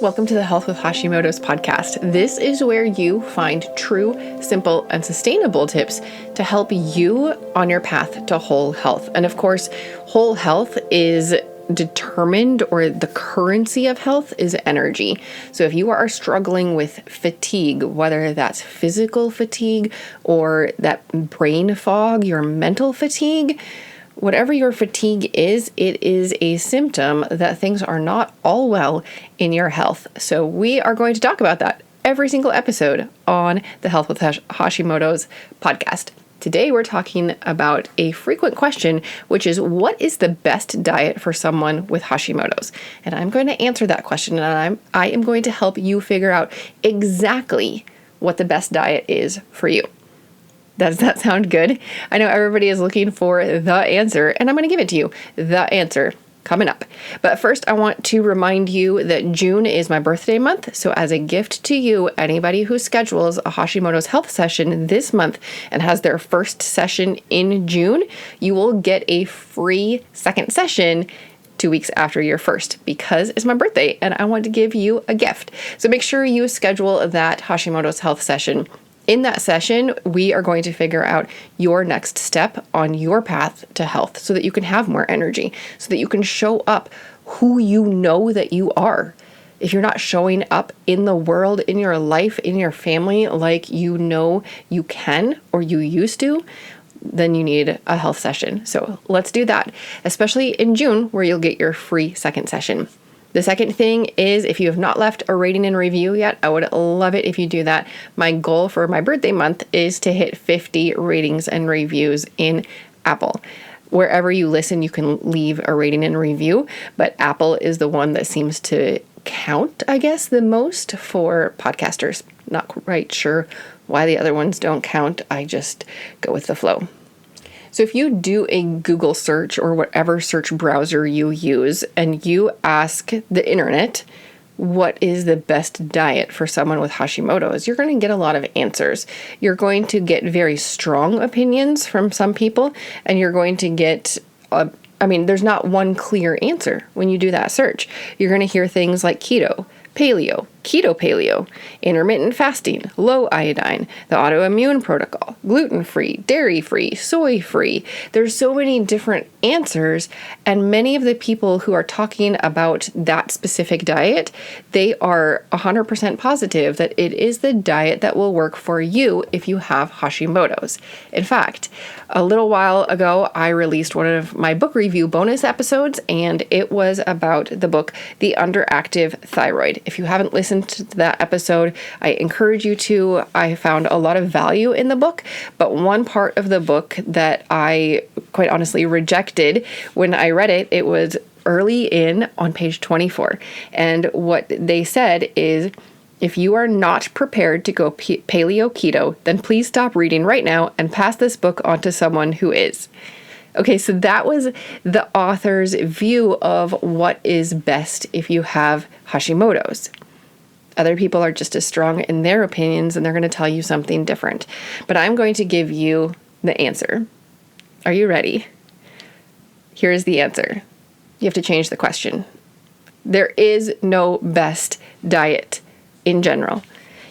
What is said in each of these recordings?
Welcome to the Health with Hashimoto's podcast. This is where you find true, simple, and sustainable tips to help you on your path to whole health. And of course, whole health is determined, or the currency of health is energy. So if you are struggling with fatigue, whether that's physical fatigue or that brain fog, your mental fatigue, whatever your fatigue is, it is a symptom that things are not all well in your health. So we are going to talk about that every single episode on the Health with Hashimoto's podcast. Today we're talking about a frequent question, which is, what is the best diet for someone with Hashimoto's? And I'm going to answer that question, and I am going to help you figure out exactly what the best diet is for you. Does that sound good? I know everybody is looking for the answer, and I'm going to give it to you. The answer coming up. But first, I want to remind you that June is my birthday month. So as a gift to you, anybody who schedules a Hashimoto's health session this month and has their first session in June, you will get a free second session 2 weeks after your first, because it's my birthday and I want to give you a gift. So make sure you schedule that Hashimoto's health session. In that session, we are going to figure out your next step on your path to health so that you can have more energy, so that you can show up who you know that you are. If you're not showing up in the world, in your life, in your family, like you know you can or you used to, then you need a health session. So let's do that, especially in June, where you'll get your free second session. The second thing is, if you have not left a rating and review yet, I would love it if you do that. My goal for my birthday month is to hit 50 ratings and reviews in Apple. Wherever you listen, you can leave a rating and review, but Apple is the one that seems to count, I guess, the most for podcasters. Not quite sure why the other ones don't count. I just go with the flow. So if you do a Google search or whatever search browser you use, and you ask the internet, what is the best diet for someone with Hashimoto's, you're going to get a lot of answers. You're going to get very strong opinions from some people, and you're going to get, there's not one clear answer when you do that search. You're going to hear things like keto, paleo, keto-paleo, intermittent fasting, low iodine, the AutoImmune Protocol, gluten-free, dairy-free, soy-free. There's so many different answers, and many of the people who are talking about that specific diet, they are 100% positive that it is the diet that will work for you if you have Hashimoto's. In fact, a little while ago, I released one of my book review bonus episodes, and it was about the book, The Underactive Thyroid. If you haven't listened to that episode, I encourage you to. I found a lot of value in the book, but one part of the book that I quite honestly rejected when I read it, it was early on page 24. And what they said is, if you are not prepared to go paleo keto, then please stop reading right now and pass this book on to someone who is. Okay, so that was the author's view of what is best if you have Hashimoto's. Other people are just as strong in their opinions, and they're going to tell you something different. But I'm going to give you the answer. Are you ready? Here is the answer. You have to change the question. There is no best diet in general.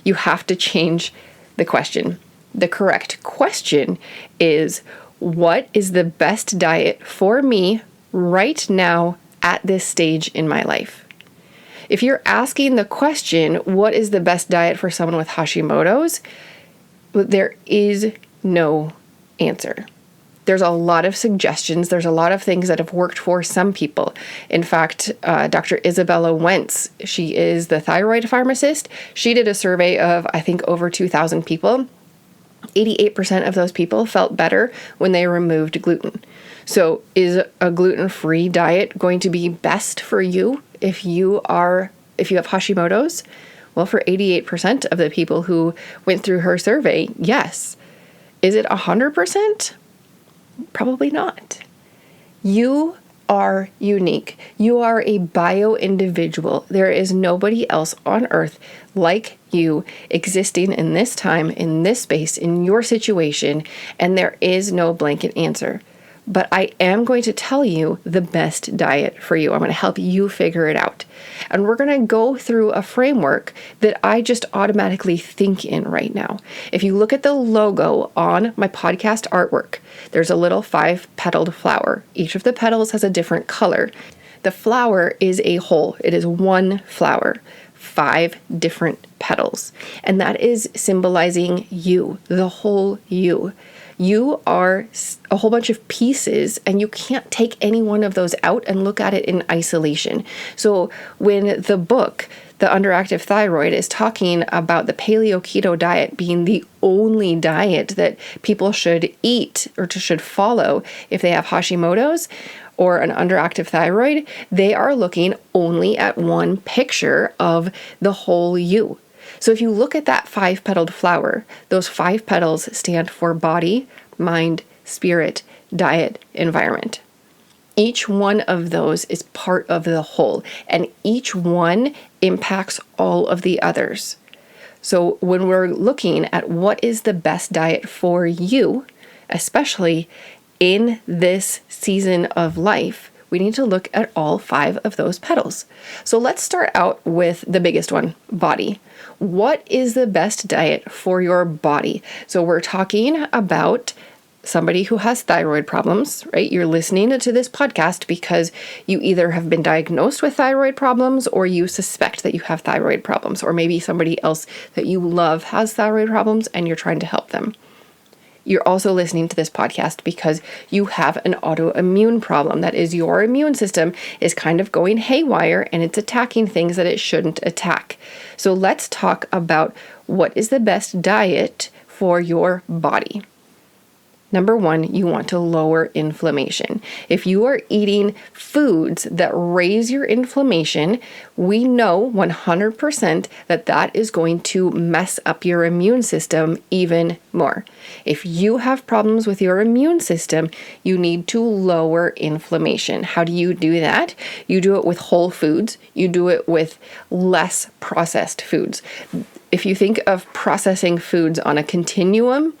You have to change the question. The correct question is, what is the best diet for me right now at this stage in my life? If you're asking the question, what is the best diet for someone with Hashimoto's, there is no answer. There's a lot of suggestions. There's a lot of things that have worked for some people. In fact, Dr. Isabella Wentz, she is the thyroid pharmacist. She did a survey of, I think, over 2,000 people. 88% of those people felt better when they removed gluten. So is a gluten-free diet going to be best for you if you have Hashimoto's? Well, for 88% of the people who went through her survey, yes. Is it 100%? Probably not. You are unique. You are a bio-individual. There is nobody else on earth like you existing in this time, in this space, in your situation, and there is no blanket answer. but I am going to tell you the best diet for you. I'm going to help you figure it out. And we're going to go through a framework that I just automatically think in right now. If you look at the logo on my podcast artwork, there's a little 5-petaled flower. Each of the petals has a different color. The flower is a whole. It is one flower, 5 different petals. And that is symbolizing you, the whole you. You are a whole bunch of pieces, and you can't take any one of those out and look at it in isolation. So when the book, The Underactive Thyroid, is talking about the paleo keto diet being the only diet that people should eat or should follow if they have Hashimoto's or an underactive thyroid, they are looking only at one picture of the whole you. So if you look at that 5-petaled flower, those 5 petals stand for body, mind, spirit, diet, environment. Each one of those is part of the whole, and each one impacts all of the others. So when we're looking at what is the best diet for you, especially in this season of life, we need to look at all 5 of those petals. So let's start out with the biggest one, body. What is the best diet for your body? So we're talking about somebody who has thyroid problems, right? You're listening to this podcast because you either have been diagnosed with thyroid problems or you suspect that you have thyroid problems, or maybe somebody else that you love has thyroid problems and you're trying to help them. You're also listening to this podcast because you have an autoimmune problem. That is, your immune system is kind of going haywire and it's attacking things that it shouldn't attack. So let's talk about what is the best diet for your body. Number 1, you want to lower inflammation. If you are eating foods that raise your inflammation, we know 100% that that is going to mess up your immune system even more. If you have problems with your immune system, you need to lower inflammation. How do you do that? You do it with whole foods. You do it with less processed foods. If you think of processing foods on a continuum,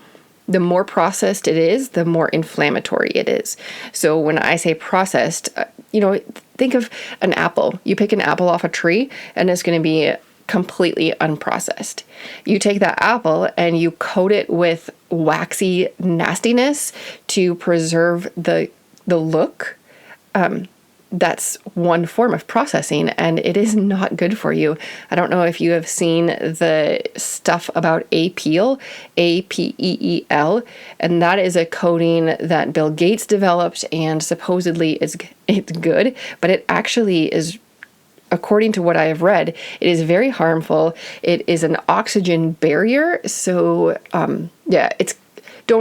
the more processed it is, the more inflammatory it is. So when I say processed, think of an apple. You pick an apple off a tree and it's going to be completely unprocessed. You take that apple and you coat it with waxy nastiness to preserve the look. That's one form of processing, and it is not good for you. I don't know if you have seen the stuff about APEEL, APEEL, and that is a coating that Bill Gates developed, and supposedly it's good, but it actually is, according to what I have read, it is very harmful. It is an oxygen barrier, so don't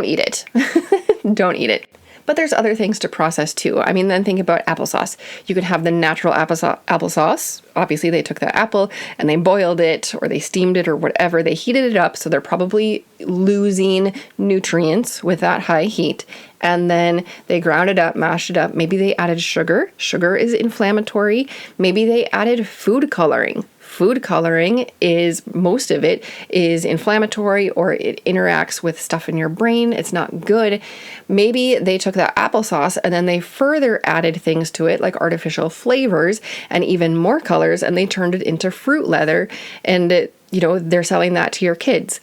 eat it. Don't eat it. But there's other things to process too. I mean, then think about applesauce. You could have the natural applesauce. Obviously, they took the apple and they boiled it or they steamed it or whatever. They heated it up, so they're probably losing nutrients with that high heat. And then they ground it up, mashed it up. Maybe they added sugar. Sugar is inflammatory. Maybe they added food coloring. Food coloring is, most of it is inflammatory, or it interacts with stuff in your brain. It's not good. Maybe they took that applesauce and then they further added things to it, like artificial flavors and even more colors, and they turned it into fruit leather, and they're selling that to your kids.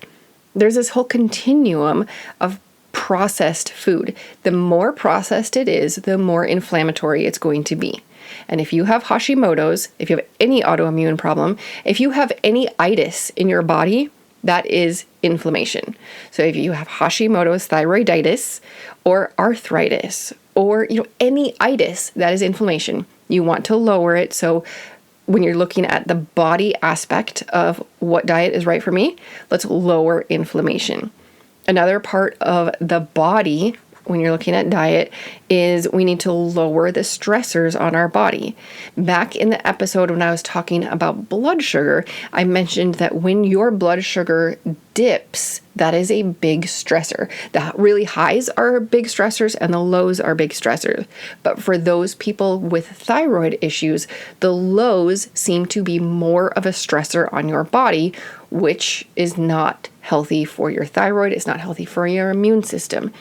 There's this whole continuum of processed food. The more processed it is, the more inflammatory it's going to be. And if you have Hashimoto's, if you have any autoimmune problem, if you have any itis in your body, that is inflammation. So if you have Hashimoto's thyroiditis or arthritis or any itis, that is inflammation. You want to lower it. So when you're looking at the body aspect of what diet is right for me, let's lower inflammation. Another part of the body, when you're looking at diet, is we need to lower the stressors on our body. Back in the episode when I was talking about blood sugar, I mentioned that when your blood sugar dips, that is a big stressor. The really highs are big stressors and the lows are big stressors. But for those people with thyroid issues, the lows seem to be more of a stressor on your body, which is not healthy for your thyroid. It's not healthy for your immune system.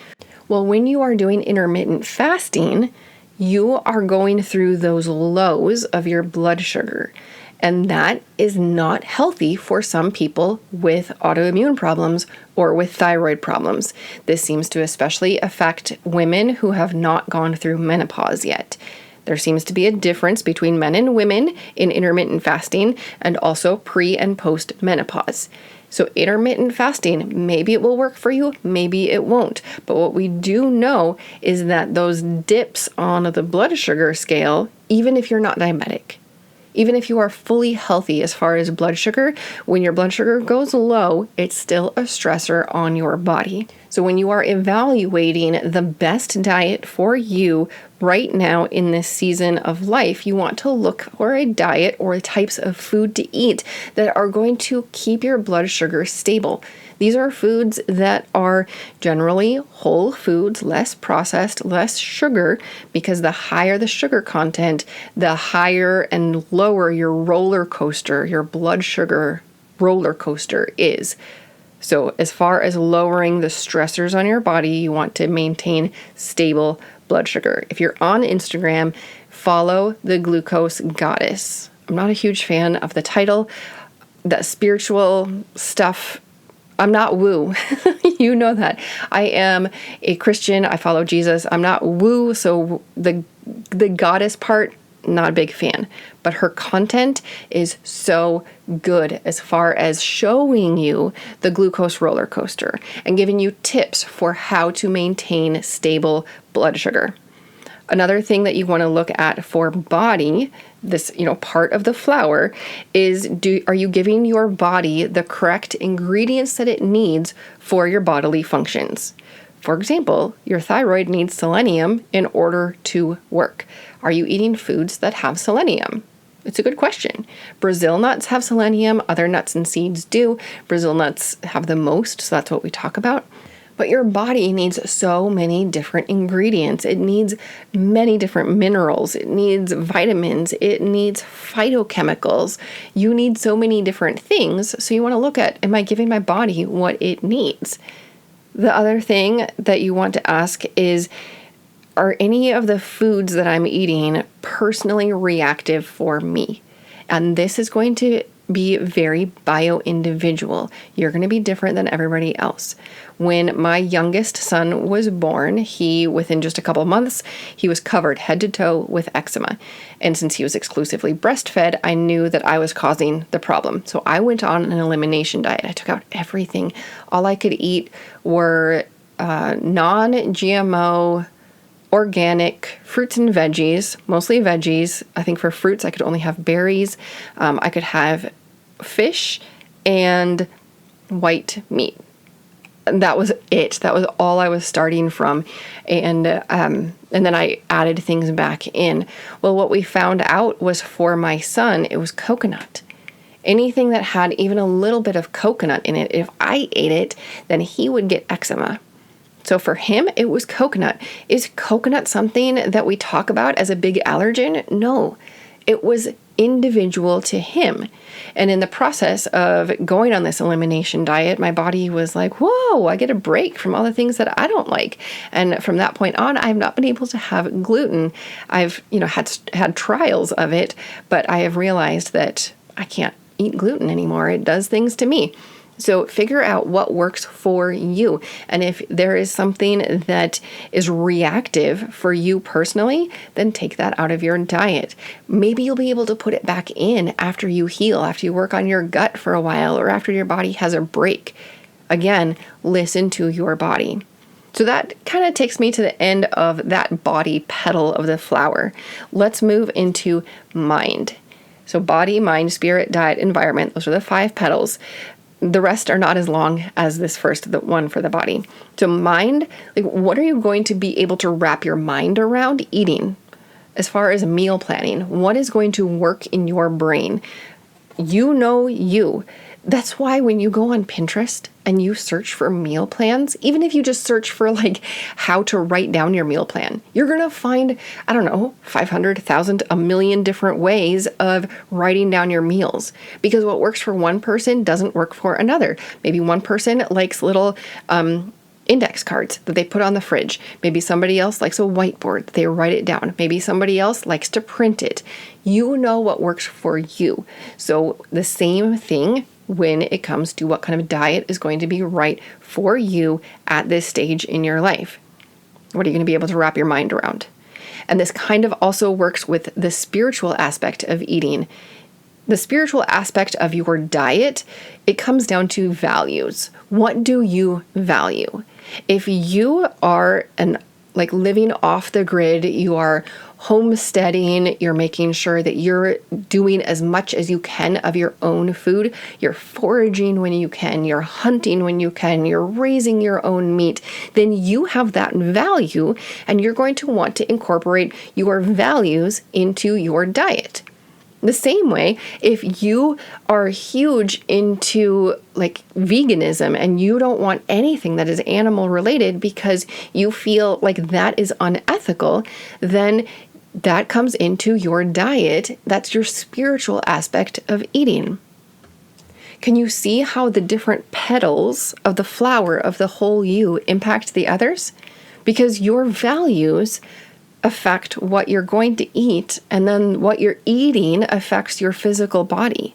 Well, when you are doing intermittent fasting, you are going through those lows of your blood sugar. And that is not healthy for some people with autoimmune problems or with thyroid problems. This seems to especially affect women who have not gone through menopause yet. There seems to be a difference between men and women in intermittent fasting and also pre and post menopause. So intermittent fasting, maybe it will work for you, maybe it won't. But what we do know is that those dips on the blood sugar scale, even if you're not diabetic, even if you are fully healthy as far as blood sugar, when your blood sugar goes low, it's still a stressor on your body. So when you are evaluating the best diet for you right now in this season of life, you want to look for a diet or types of food to eat that are going to keep your blood sugar stable. These are foods that are generally whole foods, less processed, less sugar, because the higher the sugar content, the higher and lower your roller coaster, your blood sugar roller coaster is. So as far as lowering the stressors on your body, you want to maintain stable blood sugar. If you're on Instagram, follow the Glucose Goddess. I'm not a huge fan of the title. That spiritual stuff, I'm not woo. You know that. I am a Christian. I follow Jesus. I'm not woo. So the goddess part, not a big fan. But her content is so good as far as showing you the glucose roller coaster and giving you tips for how to maintain stable blood sugar. Another thing that you want to look at for body, this, part of the flour, is are you giving your body the correct ingredients that it needs for your bodily functions? For example, your thyroid needs selenium in order to work. Are you eating foods that have selenium? It's a good question. Brazil nuts have selenium, other nuts and seeds do. Brazil nuts have the most, so that's what we talk about. But your body needs so many different ingredients. It needs many different minerals. It needs vitamins. It needs phytochemicals. You need so many different things. So you want to look at, am I giving my body what it needs? The other thing that you want to ask is, are any of the foods that I'm eating personally reactive for me? And this is going to be very bio-individual. You're going to be different than everybody else. When my youngest son was born, within just a couple of months, he was covered head to toe with eczema. And since he was exclusively breastfed, I knew that I was causing the problem. So I went on an elimination diet. I took out everything. All I could eat were non-GMO, organic fruits and veggies, mostly veggies. I think for fruits, I could only have berries. I could have fish and white meat. And that was it. That was all I was starting from. And then I added things back in. Well, what we found out was for my son, it was coconut. Anything that had even a little bit of coconut in it, if I ate it, then he would get eczema. So for him, it was coconut. Is coconut something that we talk about as a big allergen? No, it was individual to him. And in the process of going on this elimination diet, my body was like, whoa, I get a break from all the things that I don't like. And from that point on, I've not been able to have gluten. I've, had trials of it, but I have realized that I can't eat gluten anymore. It does things to me. So figure out what works for you. And if there is something that is reactive for you personally, then take that out of your diet. Maybe you'll be able to put it back in after you heal, after you work on your gut for a while, or after your body has a break. Again, listen to your body. So that kind of takes me to the end of that body petal of the flower. Let's move into mind. So body, mind, spirit, diet, environment. Those are the 5 petals. The rest are not as long as this first, the one for the body. So mind, what are you going to be able to wrap your mind around eating? As far as meal planning, what is going to work in your brain? You. That's why when you go on Pinterest and you search for meal plans, even if you just search for how to write down your meal plan, you're going to find, 500, 1,000, a million different ways of writing down your meals. Because what works for one person doesn't work for another. Maybe one person likes little index cards that they put on the fridge. Maybe somebody else likes a whiteboard. They write it down. Maybe somebody else likes to print it. You know what works for you. So the same thing when it comes to what kind of diet is going to be right for you at this stage in your life. What are you going to be able to wrap your mind around? And this kind of also works with the spiritual aspect of eating. The spiritual aspect of your diet, it comes down to values. What do you value? If you are living off the grid, you are homesteading, you're making sure that you're doing as much as you can of your own food, you're foraging when you can, you're hunting when you can, you're raising your own meat, then you have that value and you're going to want to incorporate your values into your diet. The same way, if you are huge into veganism and you don't want anything that is animal related because you feel like that is unethical, then that comes into your diet. That's your spiritual aspect of eating. Can you see how the different petals of the flower of the whole you impact the others? Because your values affect what you're going to eat, and then what you're eating affects your physical body.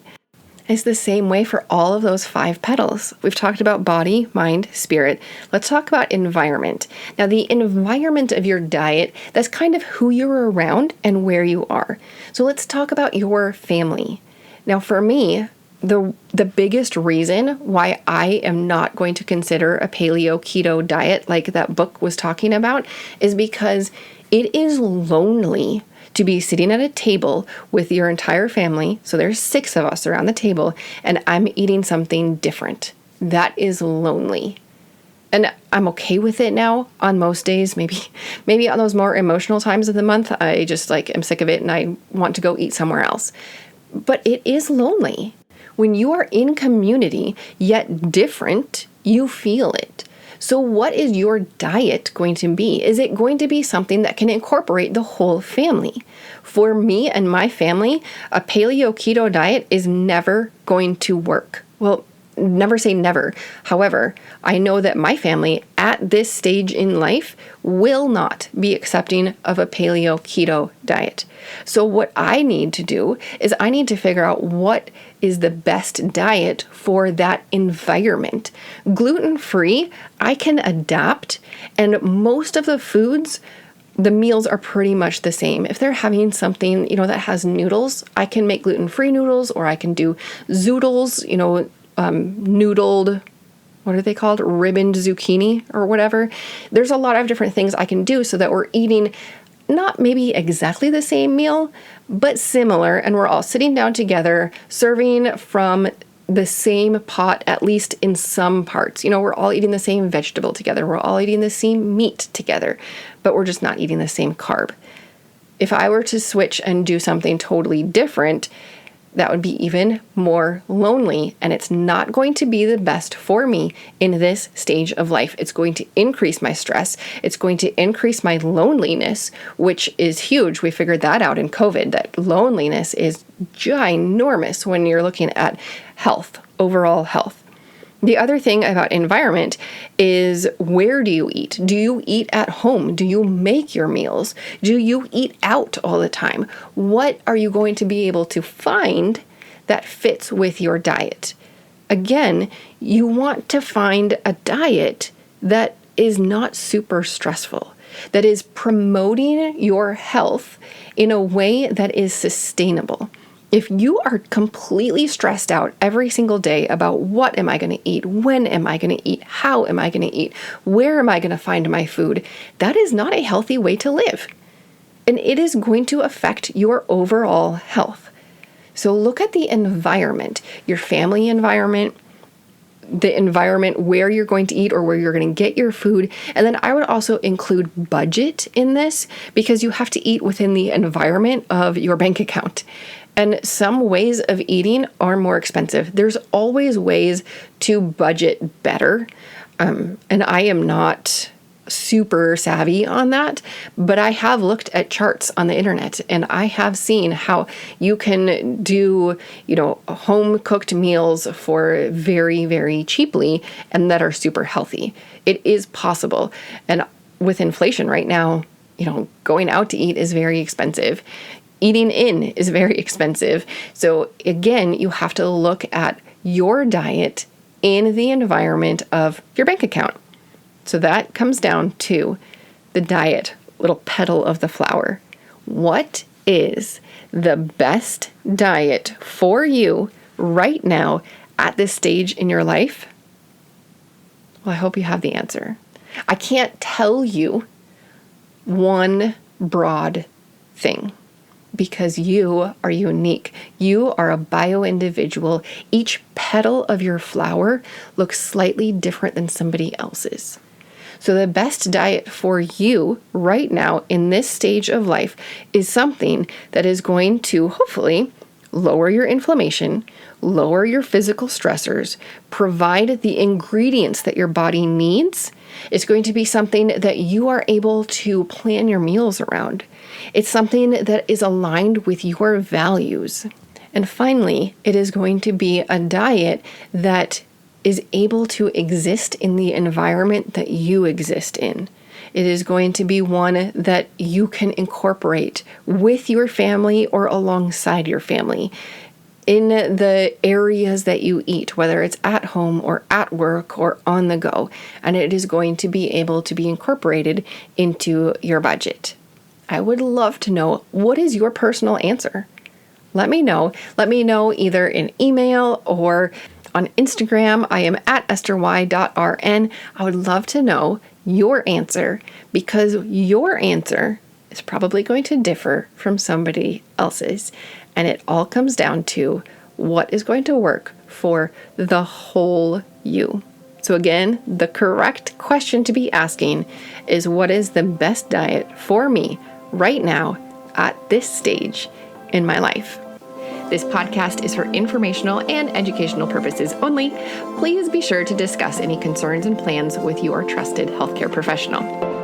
It's the same way for all of those 5 petals. We've talked about body, mind, spirit. Let's talk about environment. Now, the environment of your diet, that's kind of who you're around and where you are. So let's talk about your family. Now, for me, the biggest reason why I am not going to consider a paleo keto diet like that book was talking about is because it is lonely to be sitting at a table with your entire family. So there's 6 of us around the table and I'm eating something different. That is lonely. And I'm okay with it now on most days. Maybe on those more emotional times of the month, I just am sick of it and I want to go eat somewhere else. But it is lonely. When you are in community, yet different, you feel it. So what is your diet going to be? Is it going to be something that can incorporate the whole family? For me and my family, a paleo keto diet is never going to work. Well, never say never. However, I know that my family at this stage in life will not be accepting of a paleo keto diet. So what I need to do is I need to figure out what is the best diet for that environment. Gluten-free, I can adapt, and most of the foods, the meals are pretty much the same. If they're having something, that has noodles, I can make gluten-free noodles, or I can do zoodles, noodled, what are they called? Ribboned zucchini or whatever. There's a lot of different things I can do so that we're eating not maybe exactly the same meal, but similar, and we're all sitting down together, serving from the same pot, at least in some parts. We're all eating the same vegetable together. We're all eating the same meat together, but we're just not eating the same carb. If I were to switch and do something totally different, that would be even more lonely, and it's not going to be the best for me in this stage of life. It's going to increase my stress. It's going to increase my loneliness, which is huge. We figured that out in COVID, that loneliness is ginormous when you're looking at health, overall health. The other thing about environment is, where do you eat? Do you eat at home? Do you make your meals? Do you eat out all the time? What are you going to be able to find that fits with your diet? Again, you want to find a diet that is not super stressful, that is promoting your health in a way that is sustainable. If you are completely stressed out every single day about what am I going to eat, when am I going to eat, how am I going to eat, where am I going to find my food, that is not a healthy way to live. And it is going to affect your overall health. So look at the environment, your family environment, the environment where you're going to eat or where you're going to get your food. And then I would also include budget in this, because you have to eat within the environment of your bank account. And some ways of eating are more expensive. There's always ways to budget better. And I am not super savvy on that, but I have looked at charts on the internet and I have seen how you can do, home cooked meals for very, very cheaply and that are super healthy. It is possible. And with inflation right now, going out to eat is very expensive. Eating in is very expensive. So again, you have to look at your diet in the environment of your bank account. So that comes down to the diet, little petal of the flower. What is the best diet for you right now at this stage in your life? Well, I hope you have the answer. I can't tell you one broad thing because you are unique. You are a bio-individual. Each petal of your flower looks slightly different than somebody else's. So the best diet for you right now in this stage of life is something that is going to hopefully lower your inflammation, lower your physical stressors, provide the ingredients that your body needs. It's going to be something that you are able to plan your meals around. It's something that is aligned with your values. And finally, it is going to be a diet that is able to exist in the environment that you exist in. It is going to be one that you can incorporate with your family or alongside your family in the areas that you eat, whether it's at home or at work or on the go. And it is going to be able to be incorporated into your budget. I would love to know, what is your personal answer? Let me know. Let me know either in email or on Instagram. I am at estery.rn. I would love to know your answer because your answer is probably going to differ from somebody else's. And it all comes down to what is going to work for the whole you. So again, the correct question to be asking is, what is the best diet for me right now at this stage in my life? This podcast is for informational and educational purposes only. Please be sure to discuss any concerns and plans with your trusted healthcare professional.